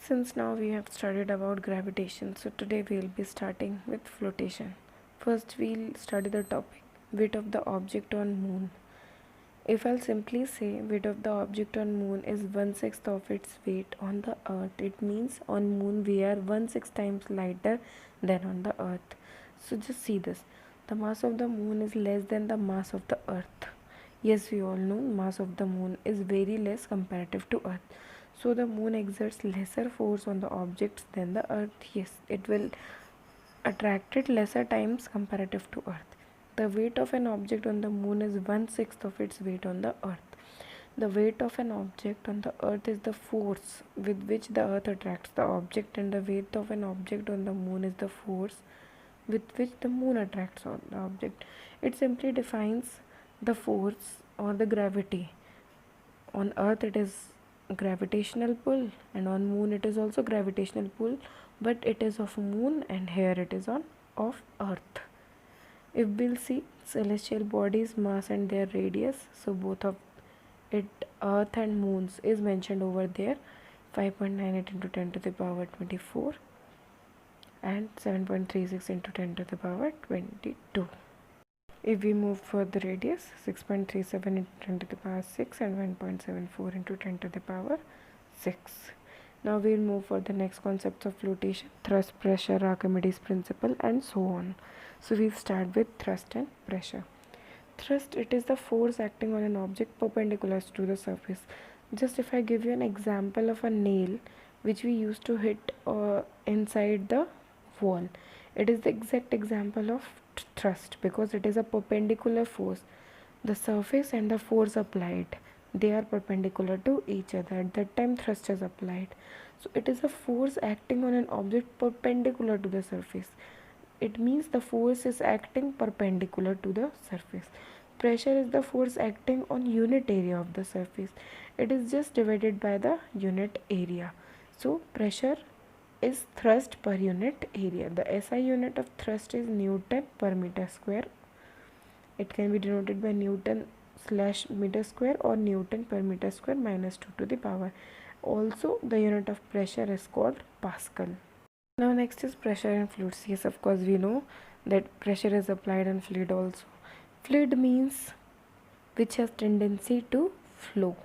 Since now we have studied about gravitation, so today we'll be starting with flotation. First we'll study the topic weight of the object on moon. If I'll simply say weight of the object on moon is 1/6 of its weight on the earth, it means on moon we are 1/6 times lighter than on the earth. So just see this. The mass of the moon is less than the mass of the earth. Yes, we all know mass of the moon is very less comparative to earth. So the moon exerts lesser force on the objects than the earth. Yes, it will attract it lesser times comparative to earth. The weight of an object on the moon is 1/6 of its weight on the earth. The weight of an object on the earth is the force with which the earth attracts the object, and the weight of an object on the moon is the force with which the moon attracts on the object. It simply defines the force or the gravity. On earth it is gravitational pull, and on moon it is also gravitational pull, but it is of moon and here it is on of earth. If we'll see celestial bodies, mass and their radius, so both of it, earth and moons, is mentioned over there. 5.98 into 10 to the power 24 and 7.36 into 10 to the power 22. If we move for the radius, 6.37 into 10 to the power 6 and 1.74 into 10 to the power 6. Now we'll move for the next concepts of flotation: thrust, pressure, Archimedes principle, and so on. So we'll start with thrust and pressure. Thrust, it is the force acting on an object perpendicular to the surface. Just if I give you an example of a nail which we used to hit inside the wall, it is the exact example of thrust because it is a perpendicular force. The surface and the force applied, they are perpendicular to each other. At that time thrust is applied. So it is a force acting on an object perpendicular to the surface. It means the force is acting perpendicular to the surface. Pressure is the force acting on unit area of the surface. It is just divided by the unit area. So pressure is thrust per unit area. The SI unit of thrust is Newton per meter square. It can be denoted by Newton/meter square or Newton per meter square minus 2 to the power. Also the unit of pressure is called Pascal. Now next is pressure in fluids. Yes, of course we know that pressure is applied on fluid also. Fluid means which has tendency to flow.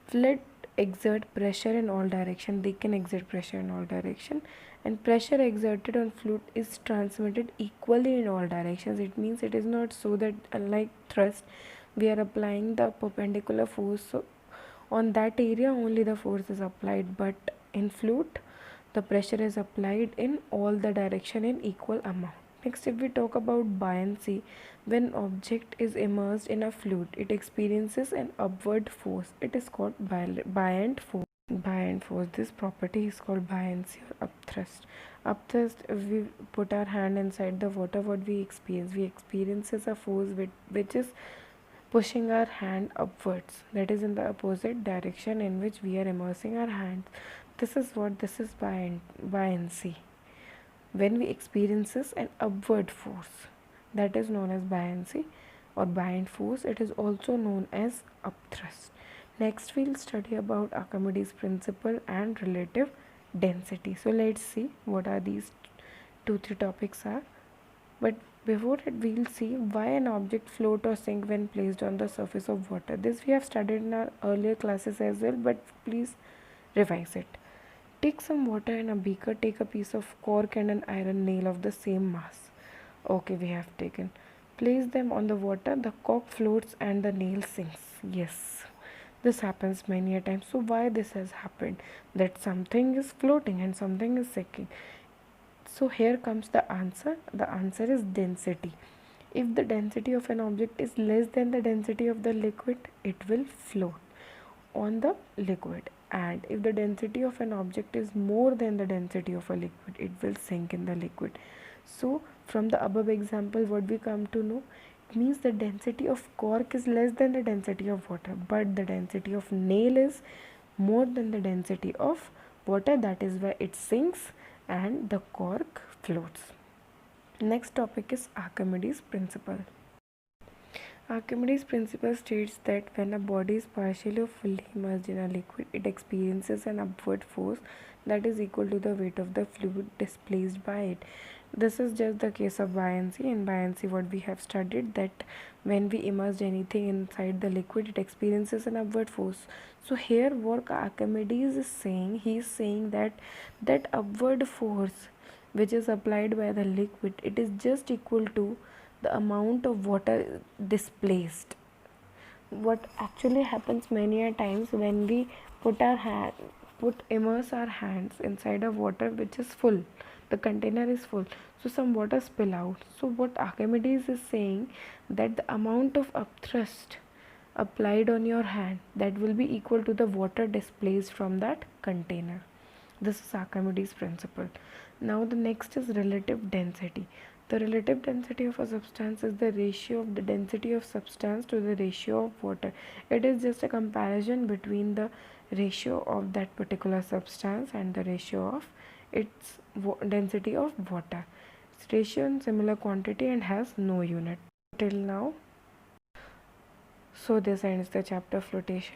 Fluid exert pressure in all direction. They can exert pressure in all direction, and pressure exerted on fluid is transmitted equally in all directions. It means it is not so that unlike thrust we are applying the perpendicular force, so on that area only the force is applied, but in fluid the pressure is applied in all the direction in equal amount. Next, if we talk about buoyancy, when object is immersed in a fluid, it experiences an upward force. It is called buoyant force. Buoyant force. This property is called buoyancy or upthrust. Upthrust, if we put our hand inside the water, what we experience? We experience a force which is pushing our hand upwards. That is in the opposite direction in which we are immersing our hands. This is buoyancy. When we experiences an upward force, that is known as buoyancy or buoyant force. It is also known as upthrust. Next we'll study about Archimedes principle and relative density. So let's see what are these 2-3 topics are. But before that we'll see why an object float or sink when placed on the surface of water. This we have studied in our earlier classes as well, but please revise it. Take some water in a beaker, take a piece of cork and an iron nail of the same mass. Okay, we have taken. Place them on the water, the cork floats and the nail sinks. Yes, this happens many a time. So why this has happened? That something is floating and something is sinking. So here comes the answer. The answer is density. If the density of an object is less than the density of the liquid, it will float on the liquid, and if the density of an object is more than the density of a liquid, it will sink in the liquid. So from the above example, what we come to know, it means the density of cork is less than the density of water, but the density of nail is more than the density of water. That is why it sinks and the cork floats. Next topic is Archimedes principle. Archimedes' principle states that when a body is partially or fully immersed in a liquid, it experiences an upward force that is equal to the weight of the fluid displaced by it. This is just the case of buoyancy. In buoyancy, what we have studied, that when we immerse anything inside the liquid, it experiences an upward force. So here, what Archimedes is saying, he is saying that that upward force which is applied by the liquid, it is just equal to the amount of water displaced. What actually happens many a times when we immerse our hands inside of water which is full, the container is full, so some water spill out. So what Archimedes is saying, that the amount of upthrust applied on your hand, that will be equal to the water displaced from that container. This is Archimedes' principle. Now the next is relative density. The relative density of a substance is the ratio of the density of substance to the ratio of water. It is just a comparison between the ratio of that particular substance and the ratio of its density of water. It's ratio in similar quantity and has no unit. Till now, so this ends the chapter flotation.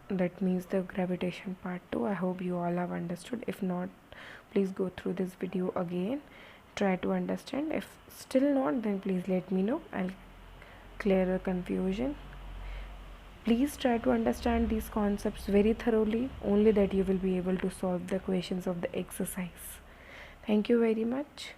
That means the gravitation part 2. I hope you all have understood. If not, please go through this video again, try to understand. If still not, then please let me know, I'll clear the confusion. Please try to understand these concepts very thoroughly, only that you will be able to solve the questions of the exercise. Thank you very much.